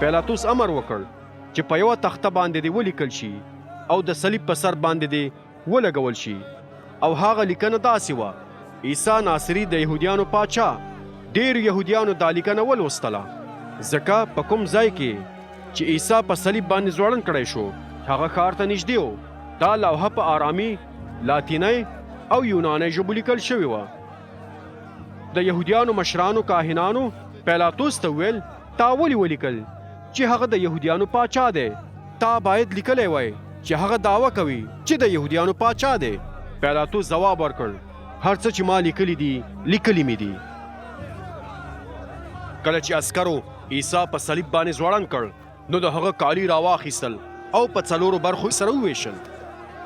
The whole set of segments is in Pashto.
پیلاطوس امر وکړ چې په یوه تخته باندې دې ولیکل شي او د صلیب په سر باندې دې ولګول شي او هغه لیکنه داسې وه: عیسی ناصري د یهودیانو پاچا. ډېرو یهودیانو دا لیکنه ولوستله، ځکه په کوم ځای کې چې عیسی په صلیب باندې ځوړند کړی شو هغه ښار ته نږدې و. دا لوحه په آرامي، لاتینۍ او یونانۍ ژبو لیکل شوې وه. د یهودیانو مشرانو کاهنانو پیلاطوس ته وویل: تا ولې ولیکل چې هغه د یهودیانو پاچا دی؟ تا باید لیکلی وای چې هغه دعوه کوي چې د یهودیانو پاچا دی. پیلاطوس ځواب ورکړ: هر څه چې ما لیکلي دي لیکلي مې دي. کله چې عسکرو عیسی په صلیب باندې ځوړند کړ نو د هغه کالي راواخیستل او په څلورو برخو سره وویشل.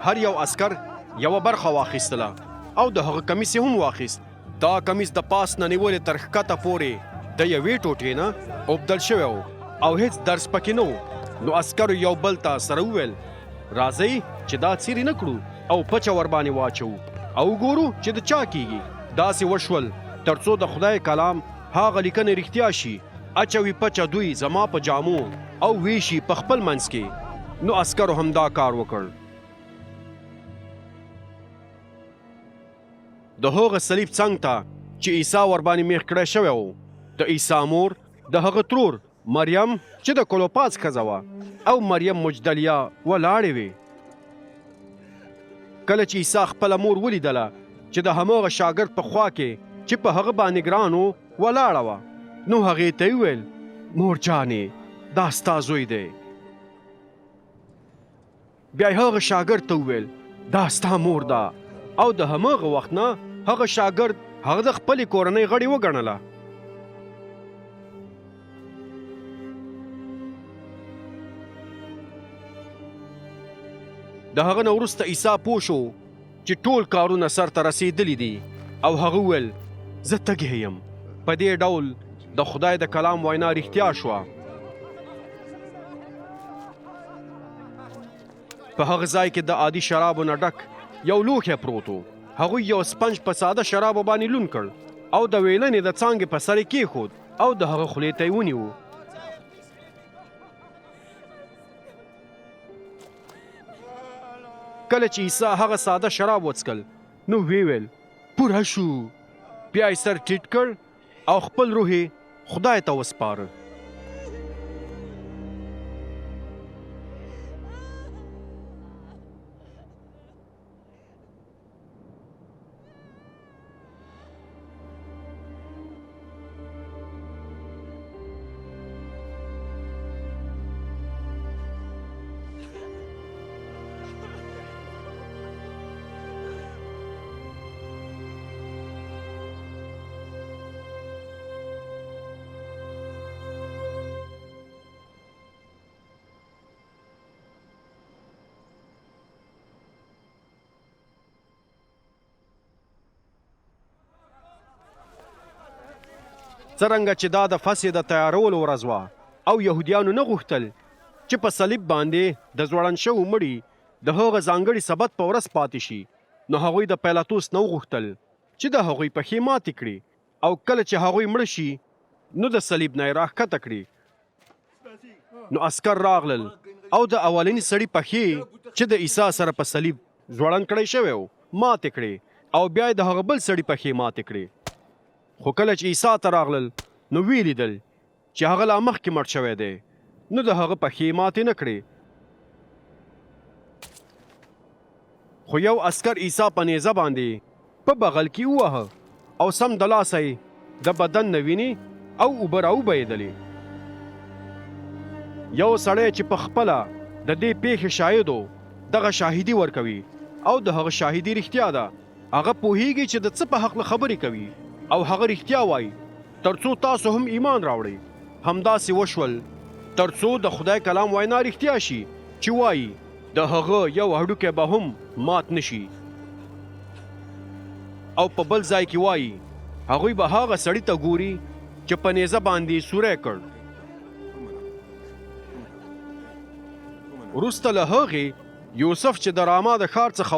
هر یو عسکر یوه برخه واخیستله او د هغه کمیس یې هم واخیست. دا کمیس د پاس نه نیولې تر ښکته پورې د یوې ټوټې نه اوبدل شوی و او هیڅ درس پکې نه و. نو عسکرو یو بل ته سره وویل: راځئ چې دا څیرې نه کړو او پچه ورباندې واچوو او ګورو چې د چا کیږي. داسې وشول تر څو د خدای کلام هغه لیکنې رښتیا شي. اچوي پچه دوی زما په جامو او ویشي په خپل منځ کې. نو عسکرو هم دا کار وکړ. د هغه صلیب څنګ ته چې عیسی ورباندې میخ کړی شوی و، د عیسی مور، د هغه ترور مریم چې د کلوپاس ښځه وه او مریم مجدلیه ولاړې وې. کله چې عیسی خپله مور ولیدله چې د هماغه شاګرد په خوا کې چې په هغه باندې ګران و ولاړه وه، نو هغې ته یې وویل: مور جانې، دا ستا زوی دی. بیا یې هغه شاګرد ته وویل: دا ستا مور ده. او د هماغه وخت نه هغه شاګرد هغه د خپلې کورنۍ غړي وګڼله. د هغه نه وروسته عیسی پوه شو چې ټول کارونه سرته رسېدلي دي او هغه وویل: زه تږی یم. په دې ډول د خدای د کلام وینا رښتیا شوه. په هغه ځای کې د عادي شرابو نه ډک یو لوښی پروت و. هغوی یو سپنج په ساده شرابو باندې لوند کړ او د ویلنې د څانګې په سر یې کېښود او د هغه خولې ته یې ونیو. کله چې عیسی هغه ساده شراب وڅکل نو ویې ویل: پوره شو. بیا یې سر ټیټ کړ او خپل روح یې خدای ته وسپاره. څرنګه چې دا د فصې د تیارولو ورځ وه او یهودیانو نه غوښتل چې په صلیب باندې د ځوړند شوو مړي د هغه ځانګړي سبت په ورځ پاتې شي، نو هغوی د پیلاطوس نه وغوښتل چې د هغوی پښې ماتې کړي او کله چې هغوی مړه شي نو د صلیب نه یې راښکته کړي. نو عسکر راغلل او د اولني سړي پښې چې د عیسی سره په صلیب ځوړند کړی شوی و ماتې کړې او بیا یې د هغه بل سړي پښې ماتې کړې. خو کله چې عیسی ته راغلل نو ویې لیدل چې هغه لا مخکې مړ شوی دی، نو د هغه پښې ماتې نه کړې. خو یو عسکر عیسی په نیزه باندې په بغل کې ووهه او سم د لاسه یې د بدن نه وینې او اوبه راوبهېدلې. یو سړی چې په خپله د دې پیښې شاهد و دغه شاهدي ورکوي او د هغه شاهدي رښتیا ده. هغه پوهیږي چې د څه په حقله خبرې کوي او هغه رښتیا وایي تر څو تاسو هم ایمان راوړئ. همداسې وشول تر څو د خدای کلام وینا رښتیا شي چې وایي د هغه یو هډوکی به هم مات نشي. او په بل ځای کې وایي هغوی به هغه سړي ته ګوري چې په نیزه باندې سوری کړ. وروسته له هغې یوسف چې د راما د ښار څخه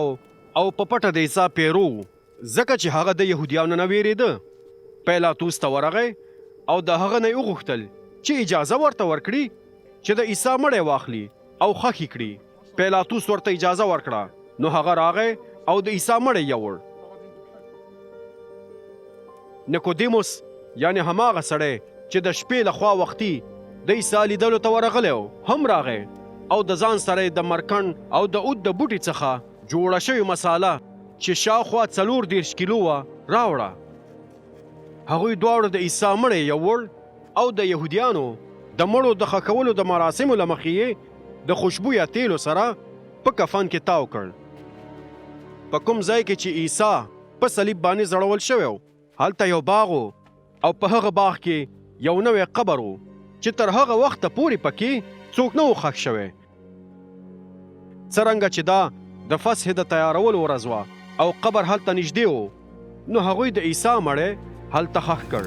او په پټه د عیسی پیرو ځکه چې هغه د یهودیانو نه ویرېده، پیلاطوس ته ورغی او د هغه نه یې وغوښتل چې اجازه ورته ورکړي چې د عیسی مړی واخلي او خښ کړي. پیلاطوس ورته اجازه ورکړه، نو هغه راغی او د عیسی مړی یوړ. نیکودیموس یعنی هماغه سړی چې د شپې لخوا وختي د عیسی لیدلو ته ورغلی هم راغی او د ځان سره د مرکن او د عود د بوټي څخه جوړه شوې مساله چې شاوخوا 40 کیلو وه راوړه. هغوی دواړو د عیسی مړی یوړ او د یهودیانو د مړو د ښه کولو د مراسمو له مخې یې د خوشبویه تیلو سره په کفن کې تاو کړ. په کوم ځای کې چې عیسی په صلیب باندې ځړول شوی و، هلته یو باغ او په هغه باغ کې یو نوی قبر و چې تر هغه وخته پورې پکې څوک نه و ښخ شوی. څرنګه چې دا د فصح د تیارولو ورځ وه او قبر هلته نږدې و، نو هغوی د عیسی مړی هلته ښخ کړ.